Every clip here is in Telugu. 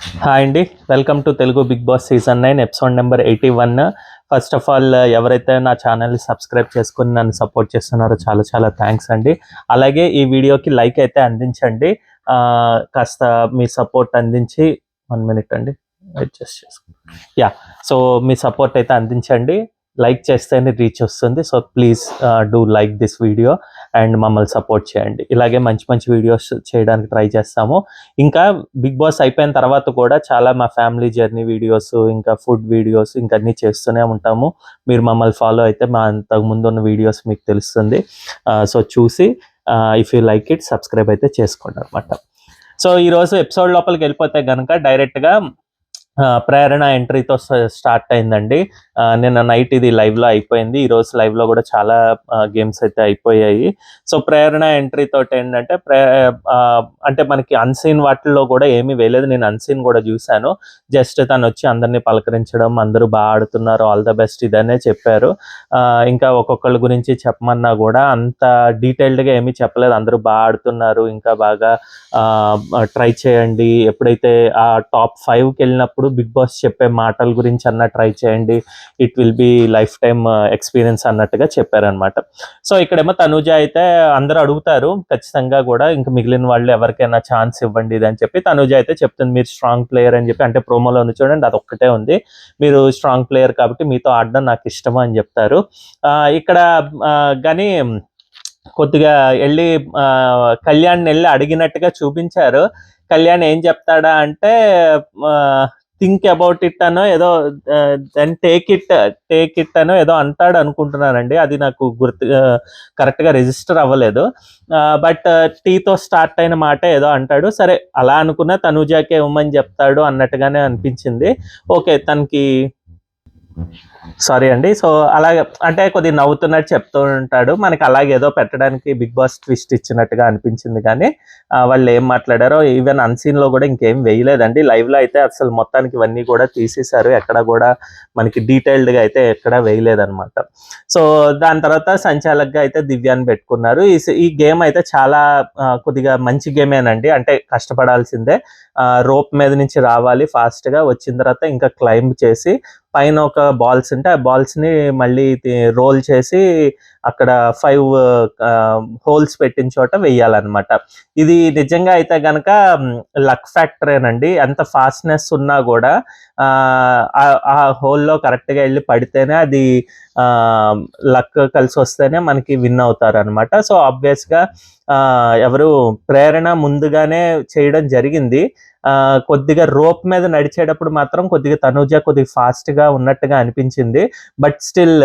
హాయ్ అండి. Welcome to Telugu big boss season 9 episode number 81. First of all ఎవరైతే నా ఛానల్ని సబ్స్క్రైబ్ చేసుకుని నన్ను సపోర్ట్ చేస్తున్నారో చాలా చాలా థ్యాంక్స్ అండి. అలాగే ఈ వీడియోకి లైక్ అయితే అందించండి. కాస్త మీ సపోర్ట్ అందించి 1 మినిట్ అండి అడ్జస్ట్ చేసుకో. సో మీ సపోర్ట్ అయితే అందించండి. లైక్ చేస్తేనే రీచ్ వస్తుంది. So please do like this video and మమ్మల్ని సపోర్ట్ చేయండి. ఇలాగే మంచి మంచి వీడియోస్ చేయడానికి ట్రై చేస్తాము. ఇంకా బిగ్ బాస్ అయిపోయిన తర్వాత కూడా చాలా మా ఫ్యామిలీ జర్నీ వీడియోస్, ఇంకా ఫుడ్ వీడియోస్ ఇంకా అన్నీ చేస్తూనే ఉంటాము. మీరు మమ్మల్ని ఫాలో అయితే మా అంతకు ముందు ఉన్న వీడియోస్ మీకు తెలుస్తుంది. సో చూసి if you like it subscribe అయితే చేసుకోండి అనమాట. సో ఈరోజు ఎపిసోడ్ లోపలికి వెళ్ళిపోతే కనుక డైరెక్ట్గా ప్రేరణ ఎంట్రీతో స్టార్ట్ అయిందండి. నిన్న నైట్ ఇది లైవ్లో అయిపోయింది. ఈరోజు లైవ్లో కూడా చాలా గేమ్స్ అయితే అయిపోయాయి. సో ప్రేరణ ఎంట్రీ తోటి ఏంటంటే అంటే మనకి అన్సీన్ వాటిల్లో కూడా ఏమీ వేయలేదు. నేను అన్సీన్ కూడా చూశాను. జస్ట్ తను వచ్చి అందరినీ పలకరించడం, అందరూ బాగా ఆడుతున్నారు, ఆల్ ద బెస్ట్ ఇదనే చెప్పారు. ఇంకా ఒక్కొక్కళ్ళ గురించి చెప్పమన్నా కూడా అంత డీటెయిల్డ్గా ఏమీ చెప్పలేదు. అందరూ బాగా ఆడుతున్నారు, ఇంకా బాగా ట్రై చేయండి, ఎప్పుడైతే ఆ టాప్ 5కి వెళ్ళినప్పుడు బిగ్ బాస్ చెప్పే మాటల గురించి అన్న ట్రై చేయండి, it will be life time experience అన్నట్టుగా చెప్పారనమాట. సో ఇక్కడేమో తనూజ అయితే అందరూ అడుగుతారు ఖచ్చితంగా కూడా, ఇంకా మిగిలిన వాళ్ళు ఎవరికైనా ఛాన్స్ ఇవ్వండి ఇది అని చెప్పి తనూజ అయితే చెప్తుంది. మీరు స్ట్రాంగ్ ప్లేయర్ అని చెప్పి, అంటే ప్రోమోలో ఉంది చూడండి అది ఒక్కటే ఉంది, మీరు స్ట్రాంగ్ ప్లేయర్ కాబట్టి మీతో ఆడడం నాకు ఇష్టమా అని చెప్తారు. ఇక్కడ కానీ కొద్దిగా వెళ్ళి కళ్యాణ్ వెళ్ళి అడిగినట్టుగా చూపించారు. కళ్యాణ్ ఏం చెప్తాడా అంటే థింక్ అబౌట్ ఇట్ అనో ఏదో, దెన్ టేక్ ఇట్ అనో ఏదో అంటాడు అనుకుంటున్నానండి. అది నాకు కరెక్ట్గా రిజిస్టర్ అవ్వలేదు. బట్ టీతో స్టార్ట్ అయిన మాట ఏదో అంటాడు. సరే అలా అనుకున్నా తనూజాకే ఇవ్వమని చెప్తాడు అన్నట్టుగానే అనిపించింది. ఓకే తనకి సారీ అండి. సో అలాగే అంటే కొద్దిగా నవ్వుతున్నట్టు చెప్తూ ఉంటాడు. మనకి అలాగే ఏదో పెట్టడానికి బిగ్ బాస్ ట్విస్ట్ ఇచ్చినట్టుగా అనిపించింది. కానీ వాళ్ళు ఏం మాట్లాడారో ఈవెన్ అన్సీన్లో కూడా ఇంకేం వేయలేదండి. లైవ్లో అయితే అసలు మొత్తానికి ఇవన్నీ కూడా తీసేశారు. ఎక్కడ కూడా మనకి డీటెయిల్డ్గా అయితే ఎక్కడ వేయలేదన్నమాట. సో దాని తర్వాత సంచాలక్గా అయితే దివ్యాన్ని పెట్టుకున్నారు. ఈ గేమ్ అయితే చాలా కొద్దిగా మంచి గేమేనండి. అంటే కష్టపడాల్సిందే. రోప్ మీద నుంచి రావాలి ఫాస్ట్గా, వచ్చిన తర్వాత ఇంకా క్లైంబ్ చేసి పైన ఒక బాల్స్ ఉంటే ఆ బాల్స్ని మళ్ళీ రోల్ చేసి అక్కడ 5 హోల్స్ పెట్టిన చోట వెయ్యాలన్నమాట. ఇది నిజంగా అయితే కనుక లక్ ఫ్యాక్టరేనండి. ఎంత ఫాస్ట్నెస్ ఉన్నా కూడా ఆ హోల్లో కరెక్ట్గా వెళ్ళి పడితేనే అది లక్ కలిసి వస్తేనే మనకి విన్ అవుతారు అనమాట. సో ఆబ్వియస్గా ఎవరు ప్రేరణ ముందుగానే చేయడం జరిగింది. కొద్దిగా రోప్ మీద నడిచేటప్పుడు మాత్రం కొద్దిగా తనూజ కొద్దిగా ఫాస్ట్గా ఉన్నట్టుగా అనిపించింది. బట్ స్టిల్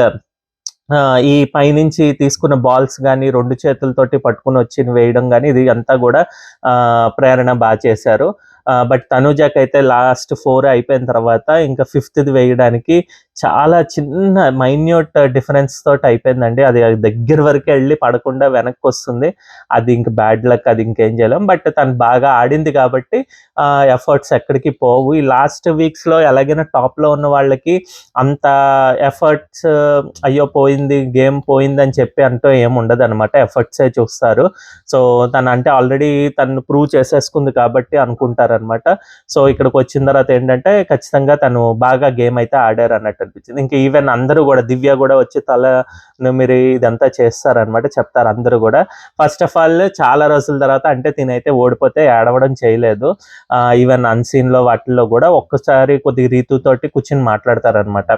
ఈ పైనుంచి తీసుకున్న బాల్స్ కానీ 2 చేతులతోటి పట్టుకుని వచ్చి వేయడం కానీ ఇది అంతా కూడా ప్రేరణ బాగా చేశారు. బట్ తనూజకి అయితే లాస్ట్ 4 అయిపోయిన తర్వాత ఇంకా 5th వేయడానికి చాలా చిన్న మైన్యూట్ డిఫరెన్స్ తోటి అయిపోయిందండి. అది దగ్గర వరకు వెళ్ళి పడకుండా వెనక్కి వస్తుంది. అది ఇంక బ్యాడ్ లక్, అది ఇంకేం చేయలేం. బట్ తను బాగా ఆడింది కాబట్టి ఎఫర్ట్స్ ఎక్కడికి పోవు. ఈ లాస్ట్ వీక్స్లో ఎలాగైనా టాప్లో ఉన్న వాళ్ళకి అంత ఎఫర్ట్స్ అయ్యో పోయింది గేమ్ పోయింది అని చెప్పి అంటూ ఏమి ఉండదు అనమాట. ఎఫర్ట్సే చూస్తారు. సో తను అంటే ఆల్రెడీ తను ప్రూవ్ చేసేసుకుంది కాబట్టి అనుకుంటారు అనమాట. సో ఇక్కడికి వచ్చిన తర్వాత ఏంటంటే ఖచ్చితంగా తను బాగా గేమ్ అయితే ఆడారు అన్నట్టు అనిపించింది. ఇంకా ఈవెన్ అందరూ కూడా దివ్య కూడా వచ్చి మీరు ఇదంతా చేస్తారనమాట, చెప్తారు అందరూ కూడా. ఫస్ట్ ఆఫ్ ఆల్ చాలా రోజుల తర్వాత అంటే తినైతే ఓడిపోతే ఏడవడం చేయలేదు. ఈవెన్ అన్సీన్లో వాటిల్లో కూడా ఒక్కసారి కొద్దిగా రీతుతోటి కూర్చొని మాట్లాడతారనమాట.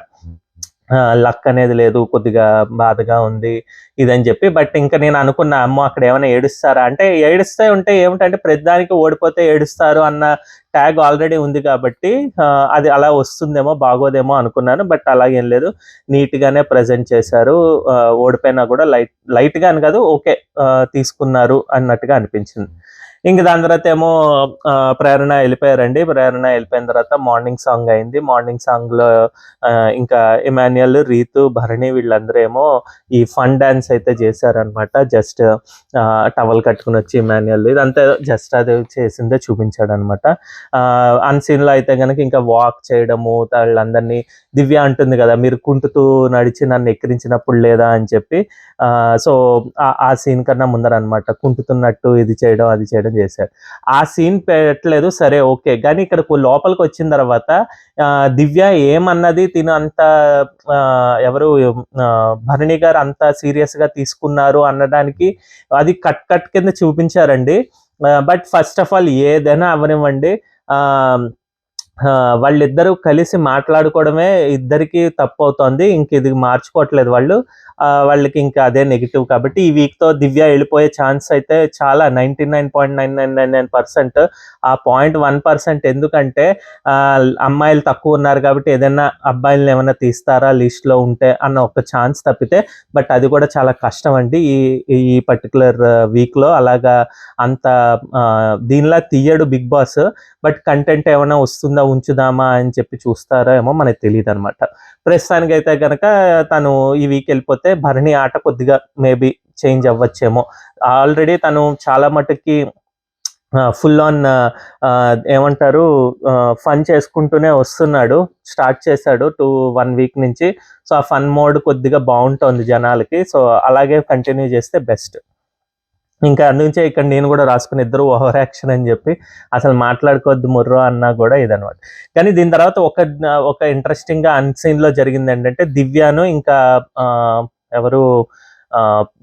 లక్ అనేది లేదు, కొద్దిగా బాధగా ఉంది ఇదని చెప్పి. బట్ ఇంకా నేను అనుకున్న అమ్మో అక్కడ ఏమైనా ఏడుస్తారా అంటే, ఏడుస్తే ఉంటే ఏమిటంటే ప్రతిదానికి ఓడిపోతే ఏడుస్తారు అన్న ట్యాగ్ ఆల్రెడీ ఉంది కాబట్టి అది అలా వస్తుందేమో బాగోదేమో అనుకున్నాను. బట్ అలాగేం లేదు, నీట్గానే ప్రజెంట్ చేశారు. ఓడిపోయినా కూడా లైట్గా అని కాదు, ఓకే తీసుకున్నారు అన్నట్టుగా అనిపించింది. ఇంక దాని తర్వాత ఏమో ప్రేరణ వెళ్ళిపోయారండి. ప్రేరణ వెళ్ళిపోయిన తర్వాత మార్నింగ్ సాంగ్ అయింది. మార్నింగ్ సాంగ్లో ఇంకా ఇమాన్యుయల్, రీతు, భరణి వీళ్ళందరూ ఏమో ఈ ఫన్ డ్యాన్స్ అయితే చేశారనమాట. జస్ట్ టవల్ కట్టుకుని వచ్చి ఇమాన్యుయల్ ఇదంతా జస్ట్ అది చేసిందే చూపించాడు అనమాట. అన్సీన్లో అయితే కనుక ఇంకా వాక్ చేయడము, వాళ్ళందరినీ దివ్య అంటుంది కదా, మీరు కుంటుతూ నడిచి నన్ను ఎక్కిరించినప్పుడు లేదా అని చెప్పి. సో ఆ సీన్ కన్నా ముందర అనమాట కుంటుతున్నట్టు ఇది చేయడం అది చేయడం చేశారు. ఆ సీన్ పెట్టలేదు సరే ఓకే, కానీ ఇక్కడ లోపలికి వచ్చిన తర్వాత దివ్య ఏమన్నది తిను అంత ఎవరు భరణి గారు అంత సీరియస్ గా తీసుకున్నారు అనడానికి అది కట్ కింద చూపించారండి. బట్ ఫస్ట్ ఆఫ్ ఆల్ ఏదైనా అవనివ్వండి, వాళ్ళిద్దరూ కలిసి మాట్లాడుకోవడమే ఇద్దరికి తప్పు అవుతోంది. ఇంక ఇది మార్చుకోవట్లేదు వాళ్ళు. వాళ్ళకి ఇంకా అదే నెగిటివ్. కాబట్టి ఈ వీక్తో దివ్య వెళ్ళిపోయే ఛాన్స్ అయితే చాలా 99.9999%. ఆ 0.1% ఎందుకంటే అమ్మాయిలు తక్కువ ఉన్నారు కాబట్టి ఏదైనా అబ్బాయిలను ఏమైనా తీస్తారా లిస్ట్లో ఉంటే అన్న ఒక ఛాన్స్ తప్పితే, బట్ అది కూడా చాలా కష్టం అండి ఈ పర్టికులర్ వీక్లో. అలాగా అంత దీనిలా తీయడు బిగ్ బాస్. బట్ కంటెంట్ ఏమైనా వస్తుందా ఉంచుదామా అని చెప్పి చూస్తారా ఏమో మనకు తెలియదు అనమాట. ప్రస్తుతానికి అయితే కనుక తను ఈ వీక్ వెళ్ళిపోతే భరణి ఆట కొద్దిగా మేబీ చేంజ్ అవ్వచ్చేమో. ఆల్రెడీ తను చాలా మటుకి ఫుల్ ఆన్ ఏమంటారు ఫన్ చేసుకుంటూనే వస్తున్నాడు. స్టార్ట్ చేశాడు 1 వీక్ నుంచి. సో ఆ ఫన్ మోడ్ కొద్దిగా బాగుంటుంది జనాలకి. సో అలాగే కంటిన్యూ చేస్తే బెస్ట్. ఇంకా అందుకే ఇక్కడ నేను కూడా రాసుకుని ఇద్దరు ఓవర్ యాక్షన్ అని చెప్పి అసలు మాట్లాడుకోవద్దు ముర్రో అన్నా కూడా ఇదనమాట. కానీ దీని తర్వాత ఒక ఇంట్రెస్టింగ్గా అన్సీన్లో జరిగింది ఏంటంటే దివ్యాను ఇంకా ఎవరు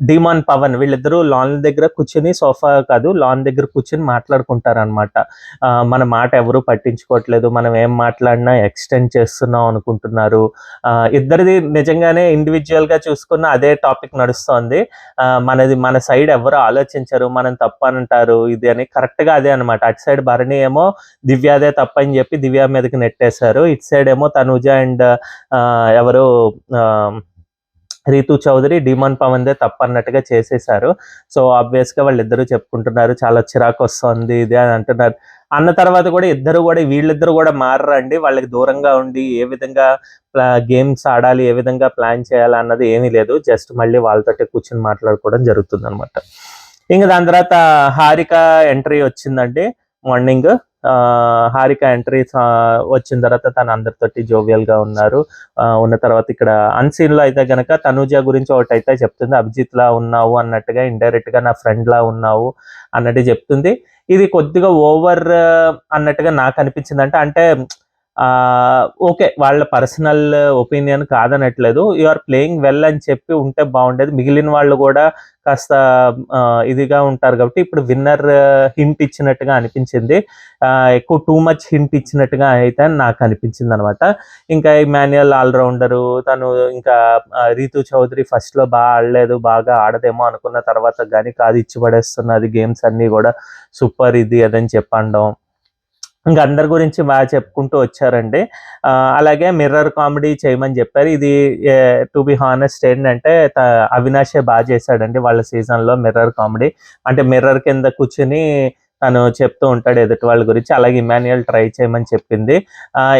డిమాన్ పవన్ వీళ్ళిద్దరూ లాన్ దగ్గర కూర్చుని, సోఫా కాదు లాన్ దగ్గర కూర్చుని మాట్లాడుకుంటారనమాట. మన మాట ఎవరు పట్టించుకోవట్లేదు, మనం ఏం మాట్లాడినా ఎక్స్టెండ్ చేస్తున్నాం అనుకుంటున్నారు. ఇద్దరిది నిజంగానే ఇండివిజువల్గా చూసుకున్న అదే టాపిక్ నడుస్తోంది. మన సైడ్ ఎవరు ఆలోచించరు, మనం తప్పనంటారు ఇది అని. కరెక్ట్గా అదే అనమాట. అటు సైడ్ భరణి ఏమో దివ్యాదే తప్పని చెప్పి దివ్య మీదకి నెట్టేశారు. ఇటు సైడ్ ఏమో తనుజ అండ్ ఎవరు రీతు చౌదరి డిమాన్ పవన్దే తప్పన్నట్టుగా చేసేశారు. సో ఆబ్వియస్గా వాళ్ళిద్దరూ చెప్పుకుంటున్నారు చాలా చిరాకు వస్తుంది ఇది అని అంటున్నారు. అన్న తర్వాత కూడా వీళ్ళిద్దరు కూడా మారరండి. వాళ్ళకి దూరంగా ఉండి ఏ విధంగా గేమ్స్ ఆడాలి, ఏ విధంగా ప్లాన్ చేయాలి అన్నది ఏమీ లేదు. జస్ట్ మళ్ళీ వాళ్ళతోటే కూర్చొని మాట్లాడుకోవడం జరుగుతుంది అనమాట. ఇంకా దాని తర్వాత హారిక ఎంట్రీ వచ్చిందండి మార్నింగ్. హారిక ఎంట్రీ వచ్చిన తర్వాత తను అందరితోటి జోవియల్గా ఉన్న తర్వాత ఇక్కడ అన్సీన్లో అయితే కనుక తనూజ గురించి ఒకటి అయితే చెప్తుంది. అభిజిత్ లా ఉన్నావు అన్నట్టుగా, ఇండైరెక్ట్గా నా ఫ్రెండ్ లా ఉన్నావు అన్నట్టు చెప్తుంది. ఇది కొద్దిగా ఓవర్ అన్నట్టుగా నాకు అనిపించింది. అంటే ఓకే, వాళ్ళ పర్సనల్ ఒపీనియన్ కాదనట్లేదు. యు ఆర్ ప్లేయింగ్ వెల్ అని చెప్పి ఉంటే బాగుండేది. మిగిలిన వాళ్ళు కూడా కాస్త ఇదిగా ఉంటారు కాబట్టి ఇప్పుడు విన్నర్ హింట్ ఇచ్చినట్టుగా అనిపించింది. ఎక్కువ టూ మచ్ హింట్ ఇచ్చినట్టుగా అయితే నాకు అనిపించింది అనమాట. ఇంకా ఇమాన్యుయల్ ఆల్రౌండరు తను, ఇంకా రీతు చౌదరి ఫస్ట్లో బాగా ఆడలేదు, బాగా ఆడదేమో అనుకున్న తర్వాత కానీ కాదు ఇచ్చి పడేస్తున్నది గేమ్స్ అన్నీ కూడా, సూపర్ ఇది అదని చెప్పండం. ఇంకా అందరి గురించి బాగా చెప్పుకుంటూ వచ్చారండి. అలాగే మిర్రర్ కామెడీ చేయమని చెప్పారు. ఇది టు బి హానెస్ట్ ఏంటంటే అవినాషే బాగా చేశాడండి వాళ్ళ సీజన్లో మిర్రర్ కామెడీ. అంటే మిర్రర్ కింద కూర్చుని తను చెప్తూ ఉంటాడు ఎదుటి వాళ్ళ గురించి. అలాగే ఇమాన్యుయల్ ట్రై చేయమని చెప్పింది.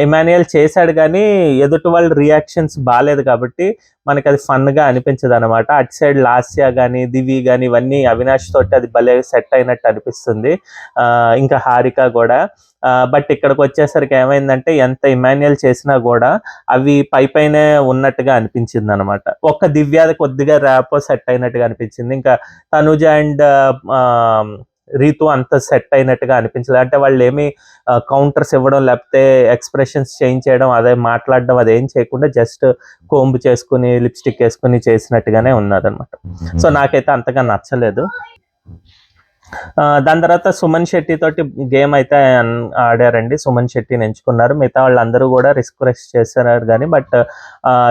ఇమాన్యుయల్ చేశాడు కానీ ఎదుటి వాళ్ళ రియాక్షన్స్ బాగాలేదు కాబట్టి మనకి అది ఫన్గా అనిపించదు అనమాట. అటు సైడ్ లాస్యా కానీ దివి కానీ ఇవన్నీ అవినాష్ తోటి అది భలే సెట్ అయినట్టు అనిపిస్తుంది. ఇంకా హారిక కూడా. బట్ ఇక్కడికి వచ్చేసరికి ఏమైందంటే ఎంత ఇమాన్యుయల్ చేసినా కూడా అవి పైనే ఉన్నట్టుగా అనిపించింది అనమాట. ఒక్క దివ్యాది కొద్దిగా ర్యాపో సెట్ అయినట్టుగా అనిపించింది. ఇంకా తనుజ అండ్ రీతు అంత సెట్ అయినట్టుగా అనిపించలేదు. అంటే వాళ్ళు ఏమి కౌంటర్స్ ఇవ్వడం లేకపోతే ఎక్స్ప్రెషన్స్ చేంజ్ చేయడం అదే మాట్లాడడం అదేం చేయకుండా జస్ట్ కోంబు చేసుకుని లిప్స్టిక్ వేసుకుని చేసినట్టుగానే ఉన్నదన్నమాట. సో నాకైతే అంతగా నచ్చలేదు. దాని తర్వాత సుమన్ శెట్టి తోటి గేమ్ అయితే ఆడారండి. సుమన్ శెట్టిని ఎంచుకున్నారు. మిగతా వాళ్ళందరూ కూడా రిక్వెస్ట్ చేస్తున్నారు కానీ బట్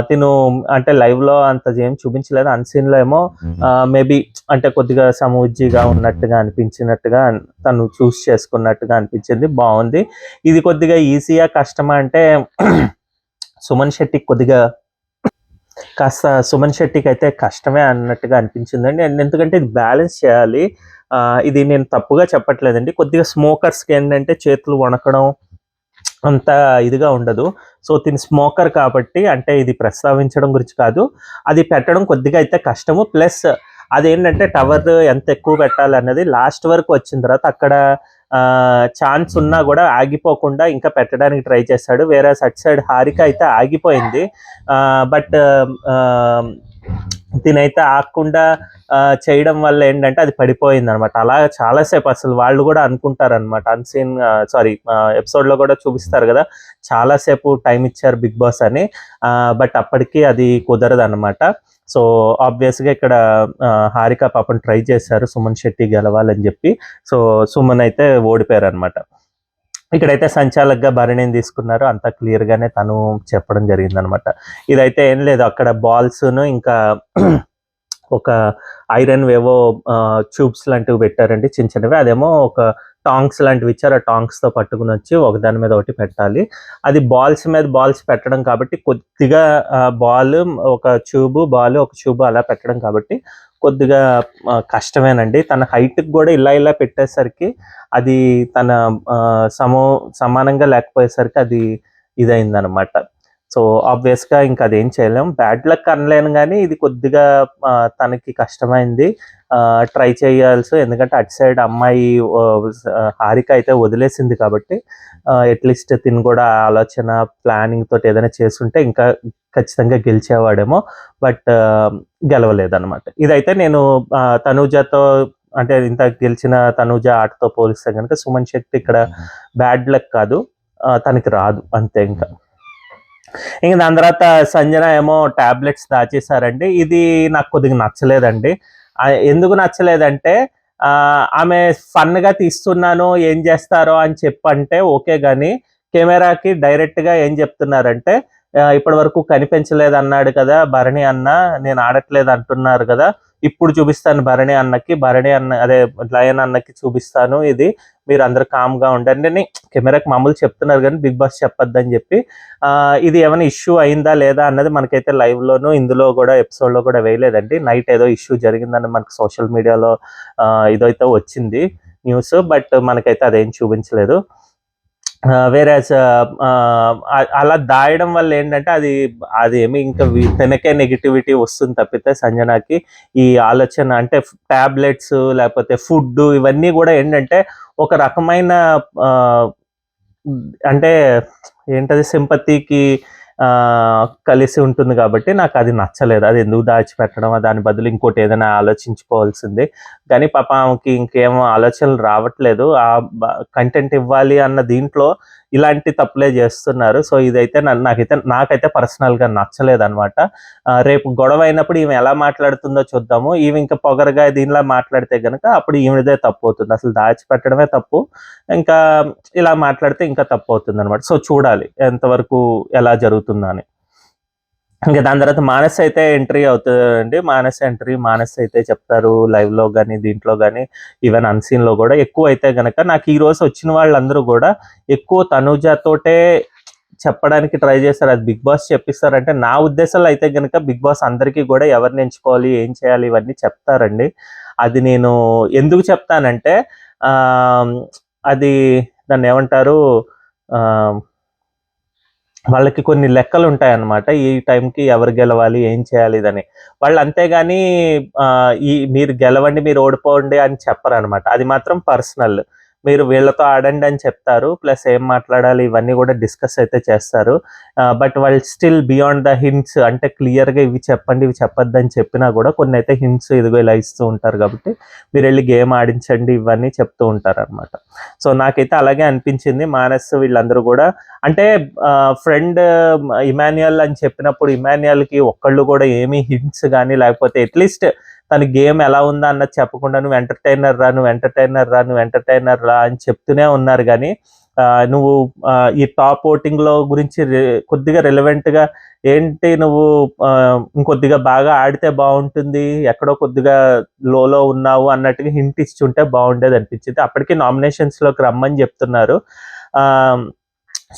తిను అంటే లైవ్లో అంత ఏం చూపించలేదు. అన్సీన్లో ఏమో మేబీ అంటే కొద్దిగా సమూజ్జిగా ఉన్నట్టుగా అనిపించినట్టుగా తను చూస్ చేసుకున్నట్టుగా అనిపించింది. బాగుంది. ఇది కొద్దిగా ఈజీగా కష్టమా అంటే సుమన్ శెట్టికి కొద్దిగా కాస్త సుమన్ శెట్టికి అయితే కష్టమే అన్నట్టుగా అనిపించిందండి. అండ్ ఎందుకంటే ఇది బ్యాలెన్స్ చేయాలి. ఇది నేను తప్పుగా చెప్పట్లేదండి. కొద్దిగా స్మోకర్స్కి ఏంటంటే చేతులు వణకడం అంత ఇదిగా ఉండదు. సో తిని స్మోకర్ కాబట్టి, అంటే ఇది ప్రస్తావించడం గురించి కాదు, అది పెట్టడం కొద్దిగా అయితే కష్టము. ప్లస్ అదేంటంటే టవర్ ఎంత ఎక్కువ పెట్టాలి అన్నది లాస్ట్ వరకు వచ్చిన తర్వాత అక్కడ ఛాన్స్ ఉన్నా కూడా ఆగిపోకుండా ఇంకా పెట్టడానికి ట్రై చేస్తాడు. వేరే అటు సైడ్ హారిక అయితే ఆగిపోయింది, బట్ దీనైతే ఆగకుండా చేయడం వల్ల ఏంటంటే అది పడిపోయింది అనమాట. అలా చాలాసేపు అసలు వాళ్ళు కూడా అనుకుంటారనమాట, అన్సీన్ సారీ ఎపిసోడ్లో కూడా చూపిస్తారు కదా, చాలాసేపు టైం ఇచ్చారు బిగ్ బాస్ అని, బట్ అప్పటికి అది కుదరదు అనమాట. సో ఆబ్వియస్గా ఇక్కడ హారిక పాపం ట్రై చేశారు సుమన్ శెట్టి గెలవాలని చెప్పి. సో సుమన్ అయితే ఓడిపోయారు అనమాట. ఇక్కడైతే సంచాలకుగా భరణిని తీసుకున్నారు, అంతా క్లియర్గానే తను చెప్పడం జరిగిందనమాట. ఇదైతే ఏం లేదు, అక్కడ బాల్స్ను ఇంకా ఒక ఐరన్ వేవో ట్యూబ్స్ లాంటివి పెట్టారండి, చిన్న చిన్నవి. అదేమో ఒక టాంగ్స్ లాంటివి ఇచ్చారు, ఆ టాంగ్స్తో పట్టుకుని వచ్చి ఒకదాని మీద ఒకటి పెట్టాలి. అది బాల్స్ మీద బాల్స్ పెట్టడం కాబట్టి కొద్దిగా బాల్ ఒక ట్యూబ్ అలా పెట్టడం కాబట్టి కొద్దిగా కష్టమేనండి. తన హైట్కి కూడా ఇలా పెట్టేసరికి అది తన సమానంగా లేకపోయేసరికి అది ఇదైందనమాట. సో ఆబ్వియస్గా ఇంకా అదేం చేయలేం, బ్యాడ్ లక్ అనలేను, కానీ ఇది కొద్దిగా తనకి కష్టమైంది. ట్రై చేయాల్సి, ఎందుకంటే అటు సైడ్ అమ్మాయి హారిక అయితే వదిలేసింది కాబట్టి అట్లీస్ట్ తిని కూడా ఆలోచన ప్లానింగ్ తోటి ఏదైనా చేస్తుంటే ఇంకా ఖచ్చితంగా గెలిచేవాడేమో, బట్ గెలవలేదన్నమాట. ఇదైతే నేను తనూజతో, అంటే ఇంత గెలిచిన తనూజ ఆటతో పోలిస్తే కనుక సుమన్ శెట్టి ఇక్కడ బ్యాడ్ లక్ కాదు, తనకి రాదు అంతే. ఇంకా దాని తర్వాత సంజన ఏమో టాబ్లెట్స్ దాచేసారండి. ఇది నాకు కొద్దిగా నచ్చలేదండి. ఎందుకు నచ్చలేదంటే ఆమె ఫన్గా తీస్తున్నాను ఏం చేస్తారో అని చెప్పంటే ఓకే, కానీ కెమెరాకి డైరెక్ట్గా ఏం చెప్తున్నారంటే, ఇప్పటి వరకు కనిపించలేదు అన్నాడు కదా భరణి అన్న, నేను ఆడట్లేదు అంటున్నారు కదా, ఇప్పుడు చూపిస్తాను భరణి అన్న అదే లయన్ అన్నకి చూపిస్తాను, ఇది మీరు అందరు కామ్గా ఉండండి అని కెమెరాకి మామూలు చెప్తున్నారు, కానీ బిగ్ బాస్ చెప్పొద్దని చెప్పి. ఇది ఏమైనా ఇష్యూ అయిందా లేదా అన్నది మనకైతే లైవ్లోనూ ఇందులో కూడా ఎపిసోడ్లో కూడా వేయలేదండి. నైట్ ఏదో ఇష్యూ జరిగిందని మనకు సోషల్ మీడియాలో ఇదైతే వచ్చింది న్యూస్, బట్ మనకైతే అదేం చూపించలేదు. వేరే అలా దాయడం వల్ల ఏంటంటే అది ఏమి ఇంకా తనకే నెగిటివిటీ వస్తుంది తప్పితే సంజనాకి ఈ ఆలోచన, అంటే టాబ్లెట్స్ లేకపోతే ఫుడ్ ఇవన్నీ కూడా ఏంటంటే ఒక రకమైన అంటే ఏంటది సింపతికి కలిసి ఉంటుంది కాబట్టి నాకు అది నచ్చలేదు. అది ఎందుకు దాచిపెట్టడం, దాని బదులు ఇంకోటి ఏదైనా ఆలోచించుకోవాల్సింది. కానీ పాప ఆమెకి ఇంకేమో ఆలోచనలు రావట్లేదు, ఆ కంటెంట్ ఇవ్వాలి అన్న దీంట్లో ఇలాంటి తప్పులే చేస్తున్నారు. సో ఇదైతే నాకైతే పర్సనల్గా నచ్చలేదు అనమాట. రేపు గొడవ అయినప్పుడు ఈమె ఎలా మాట్లాడుతుందో చూద్దాము. ఈమె ఇంకా పొగరగా దీనిలా మాట్లాడితే కనుక అప్పుడు ఈమెదే తప్పు అవుతుంది. అసలు దాచిపెట్టడమే తప్పు, ఇంకా ఇలా మాట్లాడితే ఇంకా తప్పు అవుతుంది అనమాట. సో చూడాలి ఎంతవరకు ఎలా జరుగుతుందని. ఇంకా దాని తర్వాత మానస్ అయితే ఎంట్రీ అవుతుందండి. మానస్ అయితే చెప్తారు లైవ్లో కానీ దీంట్లో కానీ ఈవెన్ అన్సీన్లో కూడా. ఎక్కువ అయితే కనుక నాకు ఈ రోజు వచ్చిన వాళ్ళందరూ కూడా ఎక్కువ తనుజతోటే చెప్పడానికి ట్రై చేస్తారు, అది బిగ్ బాస్ చెప్పిస్తారంటే నా ఉద్దేశంలో అయితే కనుక బిగ్ బాస్ అందరికీ కూడా ఎవరిని ఎంచుకోవాలి ఏం చేయాలి ఇవన్నీ చెప్తారండి. అది నేను ఎందుకు చెప్తానంటే అది దాన్ని ఏమంటారు, వాళ్ళకి కొన్ని లెక్కలు ఉంటాయన్నమాట, ఈ టైంకి ఎవరు గెలవాలి ఏం చేయాలి ఇదని. వాళ్ళు అంతేగాని మీరు గెలవండి మీరు ఓడిపోండి అని చెప్పరు అనమాట. అది మాత్రం పర్సనల్, మీరు వీళ్ళతో ఆడండి అని చెప్తారు, ప్లస్ ఏం మాట్లాడాలి ఇవన్నీ కూడా డిస్కస్ అయితే చేస్తారు. బట్ వాళ్ళు స్టిల్ బియాండ్ ద హింట్స్, అంటే క్లియర్గా ఇవి చెప్పండి ఇవి చెప్పొద్దని చెప్పినా కూడా కొన్ని అయితే హింట్స్ ఇదిగో ఇలా ఇస్తూ ఉంటారు కాబట్టి మీరు వెళ్ళి గేమ్ ఆడించండి ఇవన్నీ చెప్తూ ఉంటారు అనమాట. సో నాకైతే అలాగే అనిపించింది. మానస్ వీళ్ళందరూ కూడా, అంటే ఫ్రెండ్ ఇమాన్యుయల్ అని చెప్పినప్పుడు ఇమాన్యుయల్కి ఒక్కళ్ళు కూడా ఏమీ హింట్స్ కానీ లేకపోతే అట్లీస్ట్ తన గేమ్ ఎలా ఉందా అన్నది చెప్పకుండా నువ్వు ఎంటర్టైనర్ రా అని చెప్తూనే ఉన్నారు. కానీ నువ్వు ఈ టాప్ ఓటింగ్లో గురించి కొద్దిగా రిలవెంట్గా ఏంటి, నువ్వు ఇంకొద్దిగా బాగా ఆడితే బాగుంటుంది, ఎక్కడో కొద్దిగా లోలో ఉన్నావు అన్నట్టుగా హింట్ ఇచ్చుంటే బాగుండేది అనిపించింది. అప్పటికి నామినేషన్స్లోకి రమ్మని చెప్తున్నారు.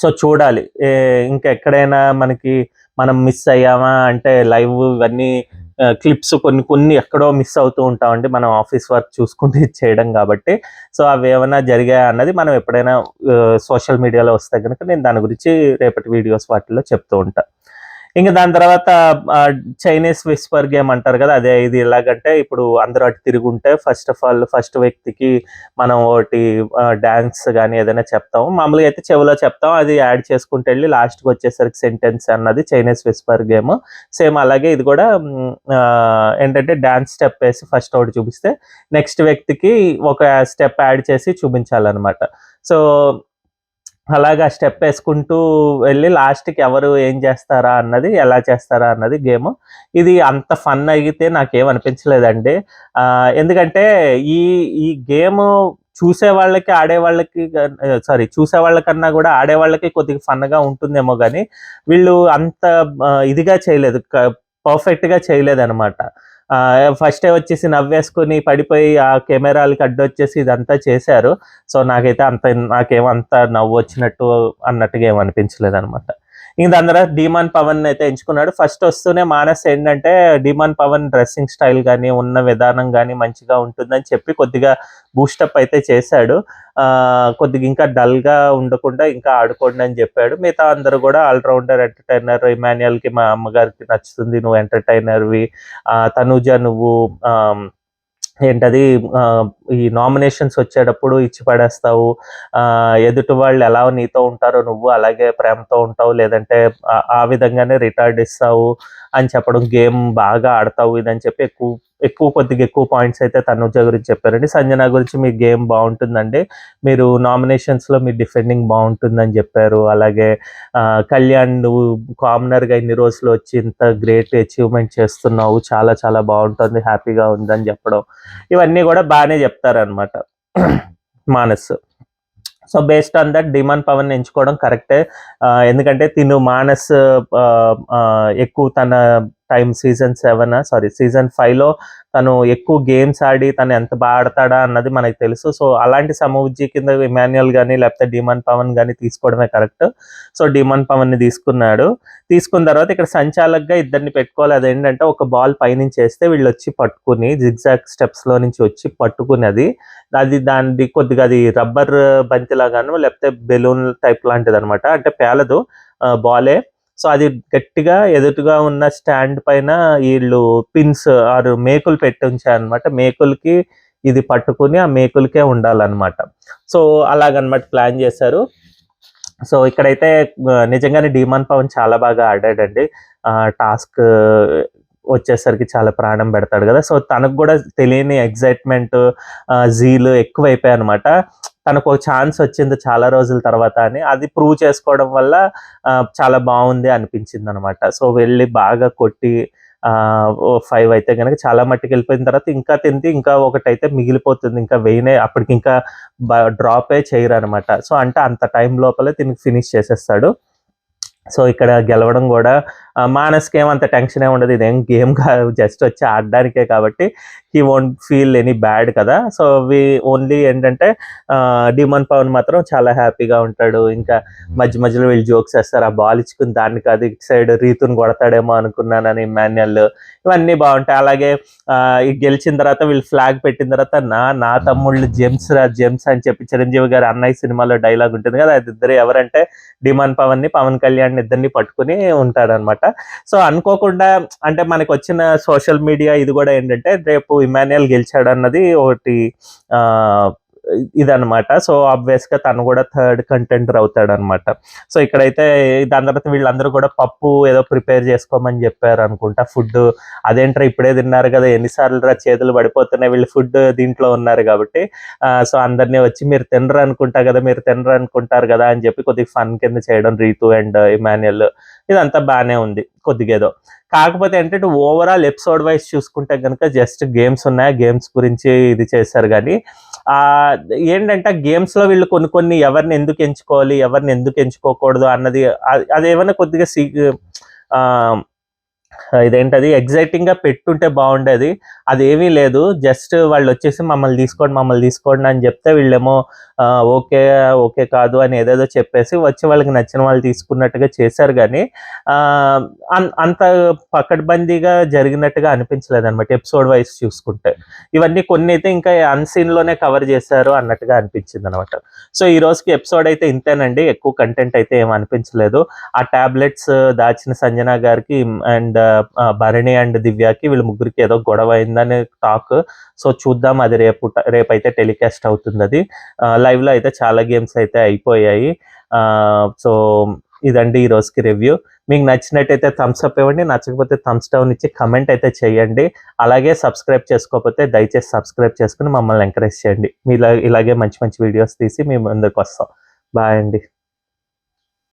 సో చూడాలి ఇంకెక్కడైనా మనం మిస్ అయ్యామా అంటే లైవ్ ఇవన్నీ క్లిప్స్ కొన్ని ఎక్కడో మిస్ అవుతూ ఉంటామండి, మనం ఆఫీస్ వర్క్ చూసుకుంటూ చేయడం కాబట్టి. సో అవి ఏమైనా జరిగాయా అన్నది మనం ఎప్పుడైనా సోషల్ మీడియాలో వస్తే కనుక నేను దాని గురించి రేపటి వీడియోస్ వాటిల్లో చెప్తూ ఉంటాను. ఇంక దాని తర్వాత చైనీస్ విస్పర్ గేమ్ అంటారు కదా, అదే ఇది ఎలాగంటే ఇప్పుడు అందరూ అటు తిరుగుంటే ఫస్ట్ ఆఫ్ ఆల్ ఫస్ట్ వ్యక్తికి మనం ఒకటి డాన్స్ కానీ ఏదైనా చెప్తాము. మామూలుగా అయితే చెవిలో చెప్తాం, అది యాడ్ చేసుకుంటూ వెళ్ళి లాస్ట్కి వచ్చేసరికి సెంటెన్స్ అన్నది చైనీస్ విస్పర్ గేమ్. సేమ్ అలాగే ఇది కూడా ఏంటంటే డాన్స్ స్టెప్ వేసి ఫస్ట్ ఒకటి చూపిస్తే నెక్స్ట్ వ్యక్తికి ఒక స్టెప్ యాడ్ చేసి చూపించాలన్నమాట. సో అలాగా స్టెప్ వేసుకుంటూ వెళ్ళి లాస్ట్‌కి ఎవరు ఏం చేస్తారా అన్నది, ఎలా చేస్తారా అన్నది గేము. ఇది అంత ఫన్ అయితే నాకేం అనిపించలేదండి. ఎందుకంటే ఈ ఈ గేము చూసేవాళ్ళకి, ఆడేవాళ్ళకి చూసేవాళ్ళకన్నా గూడా ఆడేవాళ్ళకి కొద్దిగా ఫన్‌గా ఉంటుందేమో గానీ, వీళ్ళు అంత ఇదిగా చేయలేదు. పర్ఫెక్ట్‌గా చేయలేదనమాట. ఫస్టే వచ్చేసి నవ్వేసుకొని పడిపోయి ఆ కెమెరాలకి అడ్డొచ్చేసి ఇదంతా చేశారు. సో నాకేమంత నవ్వొచ్చినట్టు అన్నట్టుగా ఏమి అనిపించలేదనమాట. ఇంక దాని తర్వాత డీమాన్ పవన్ అయితే ఎంచుకున్నాడు. ఫస్ట్ వస్తూనే మానస్ ఏంటంటే డీమాన్ పవన్ డ్రెస్సింగ్ స్టైల్ గానీ, ఉన్న విధానం గానీ మంచిగా ఉంటుందని చెప్పి కొద్దిగా బూస్టప్ అయితే చేశాడు. కొద్దిగా ఇంకా డల్‌గా ఉండకుండా ఇంకా ఆడుకోండి అని చెప్పాడు. మిగతా అందరూ కూడా ఆల్‌రౌండర్, ఎంటర్‌టైనర్, ఇమాన్యుయల్‌కి మా అమ్మగారికి నచ్చుతుంది, నువ్వు ఎంటర్‌టైనర్‌వి. తనూజ నువ్వు ఏంటది ఈ నామినేషన్స్ వచ్చేటప్పుడు ఇచ్చి పడేస్తావు. ఎదుటి వాళ్ళు ఎలా నీతో ఉంటారో నువ్వు అలాగే ప్రేమతో ఉంటావు. లేదంటే ఆ విధంగానే రిటార్డ్ ఇస్తావు అని చెప్పడం. గేమ్ బాగా ఆడతావు ఇదని చెప్పి కొద్దిగా ఎక్కువ పాయింట్స్ అయితే తనుజ గురించి చెప్పారండి. సంజన గురించి మీ గేమ్ బాగుంటుందండి, మీరు నామినేషన్స్‌లో మీ డిఫెండింగ్ బాగుంటుందని చెప్పారు. అలాగే కళ్యాణ్ నువ్వు కామనర్‌గా ఇన్ని రోజులు వచ్చి ఇంత గ్రేట్ అచీవ్‌మెంట్ చేస్తున్నావు, చాలా చాలా బాగుంటుంది, హ్యాపీగా ఉందని చెప్పడం. ఇవన్నీ కూడా బాగానే చెప్తారనమాట Manas. So based on that demon Pavan ఎంచుకోవడం కరెక్టే. ఎందుకంటే తిను మానస్ ఎక్కువ తన సీజన్ 5లో తను ఎక్కువ గేమ్స్ ఆడి తను ఎంత బాగా ఆడతాడా అన్నది మనకు తెలుసు. సో అలాంటి సమవుజ్జి కింద ఇమాన్యుయల్ కానీ లేకపోతే డిమాన్ పవన్ కానీ తీసుకోవడమే కరెక్ట్. సో డిమాన్ పవన్ని తీసుకున్న తర్వాత ఇక్కడ సంచాలక్గా ఇద్దరిని పెట్టుకోవాలి. అదేంటంటే ఒక బాల్ పైనుంచి వేస్తే వీళ్ళు వచ్చి పట్టుకుని జిగ్జాగ్ స్టెప్స్లో నుంచి వచ్చి పట్టుకుని దాన్ని కొద్దిగా అది రబ్బర్ బంతి లాగాను లేకపోతే బెలూన్ టైప్ లాంటిది అనమాట. అంటే పేలదు బాలే. సో అది గట్టిగా ఎదురుగా ఉన్న స్టాండ్ పైన వీళ్ళు పిన్స్ ఆరు మేకులు పెట్టి ఉంచారనమాట. మేకులకి ఇది పట్టుకుని ఆ మేకులకే ఉండాలన్నమాట. సో అలాగనమాట ప్లాన్ చేశారు. సో ఇక్కడైతే నిజంగానే డిమాన్ పవన్ చాలా బాగా ఆడాడండి. టాస్క్ వచ్చేసరికి చాలా ప్రాణం పెడతాడు కదా. సో తనకు కూడా తెలియని ఎగ్జైట్మెంట్, జీల్ ఎక్కువైపోయాయి అనమాట. తనకు ఒక ఛాన్స్ వచ్చింది చాలా రోజుల తర్వాత అని, అది ప్రూవ్ చేసుకోవడం వల్ల చాలా బాగుంది అనిపించింది అనమాట. సో వెళ్ళి బాగా కొట్టి 5 అయితే కనుక చాలా మట్టికి వెళ్ళిపోయిన తర్వాత ఇంకా తింది, ఇంకా ఒకటైతే మిగిలిపోతుంది, ఇంకా అప్పటికి ఇంకా డ్రాపే చేయరు అనమాట. సో అంటే అంత టైం లోపలే తిని ఫినిష్ చేసేస్తాడు. సో ఇక్కడ గెలవడం కూడా మానస్కి ఏమంత టెన్షన్ ఉండదు, ఇదేం గేమ్ కాదు, జస్ట్ వచ్చి ఆడడానికే కాబట్టి he won't feel any bad కదా. సో ఓన్లీ ఏంటంటే డిమాన్ పవన్ మాత్రం చాలా హ్యాపీగా ఉంటాడు. ఇంకా మధ్యలో వీళ్ళు జోక్స్ వేస్తారు, ఆ బాల్ ఇచ్చుకుని దాన్ని కాదు ఇటు సైడ్ రీతుని కొడతాడేమో అనుకున్నానని ఇమాన్యుయల్. ఇవన్నీ బాగుంటాయి. అలాగే గెలిచిన తర్వాత వీళ్ళు ఫ్లాగ్ పెట్టిన తర్వాత నా తమ్ముళ్ళు జెమ్స్ అని చెప్పి చిరంజీవి గారు అన్నయ్య సినిమాలో డైలాగ్ ఉంటుంది కదా, అది ఇద్దరు ఎవరంటే డిమాన్ పవన్ కళ్యాణ్ ఇద్దరిని పట్టుకుని ఉంటాడనమాట. సో అనుకోకుండా అంటే మనకు వచ్చిన సోషల్ మీడియా ఇది కూడా ఏంటంటే రేపు ఇమాన్యుయల్ గెలిచాడు అన్నది ఒకటి ఇదనమాట. సో ఆబ్వియస్ గా తను కూడా థర్డ్ కంటెండర్ అవుతాడు అనమాట. సో ఇక్కడైతే దాని తర్వాత వీళ్ళందరూ కూడా పప్పు ఏదో ప్రిపేర్ చేసుకోమని చెప్పారు అనుకుంటా. ఫుడ్ అదేంట్రా ఇప్పుడే తిన్నారు కదా, ఎన్నిసార్లు రా చేతులు పడిపోతున్నాయి, వీళ్ళు ఫుడ్ దీంట్లో ఉన్నారు కాబట్టి. సో అందరినీ వచ్చి మీరు తినరు అనుకుంటారు కదా అని చెప్పి కొద్దిగా ఫన్ కింద చేయడం రీతు అండ్ ఇమాన్యుయల్. ఇదంతా బాగానే ఉంది కొద్దిగా ఏదో. కాకపోతే ఏంటంటే ఓవరాల్ ఎపిసోడ్ వైజ్ చూసుకుంటే కనుక జస్ట్ గేమ్స్ ఉన్నాయి, గేమ్స్ గురించి ఇది చేశారు. కానీ ఏంటంటే గేమ్స్ లో వీళ్ళు కొన్ని ఎవరిని ఎందుకు ఎంచుకోవాలి, ఎవరిని ఎందుకు ఎంచుకోకూడదు అన్నది అదేమన్నా కొద్దిగా ఇదేంటది ఎగ్జైటింగ్ గా పెట్టుంటే బాగుండేది. అదేమీ లేదు. జస్ట్ వాళ్ళు వచ్చేసి మమ్మల్ని తీసుకోండి అని చెప్తే వీళ్ళేమో ఓకే, ఓకే కాదు అని ఏదేదో చెప్పేసి వచ్చి వాళ్ళకి నచ్చిన వాళ్ళు తీసుకున్నట్టుగా చేశారు కానీ అంత పకడ్బందీగా జరిగినట్టుగా అనిపించలేదు అనమాట ఎపిసోడ్ వైజ్ చూసుకుంటే. ఇవన్నీ కొన్ని అయితే ఇంకా అన్సీన్ లోనే కవర్ చేశారు అన్నట్టుగా అనిపించింది అనమాట. సో ఈ రోజుకి ఎపిసోడ్ అయితే ఇంతేనండి. ఎక్కువ కంటెంట్ అయితే ఏం అనిపించలేదు. ఆ టాబ్లెట్స్ దాచిన సంజన గారికి అండ్ భరణి అండ్ దివ్యకి వీళ్ళ ముగ్గురికి ఏదో గొడవ అయిందని టాక్. సో చూద్దాం, అది రేపైతే టెలికాస్ట్ అవుతుంది. అది లైవ్ లో అయితే చాలా గేమ్స్ అయితే అయిపోయాయి. సో ఇదండి ఈ రోజుకి రివ్యూ. మీకు నచ్చినట్టయితే థమ్స్ అప్ ఇవ్వండి, నచ్చకపోతే థమ్స్ డౌన్ ఇచ్చి కమెంట్ అయితే చేయండి. అలాగే సబ్స్క్రైబ్ చేసుకోకపోతే దయచేసి సబ్స్క్రైబ్ చేసుకుని మమ్మల్ని ఎంకరేజ్ చేయండి. మీ ఇలాగే మంచి మంచి వీడియోస్ తీసి మీ ముందుకు వస్తాం. బాయ్ అండి.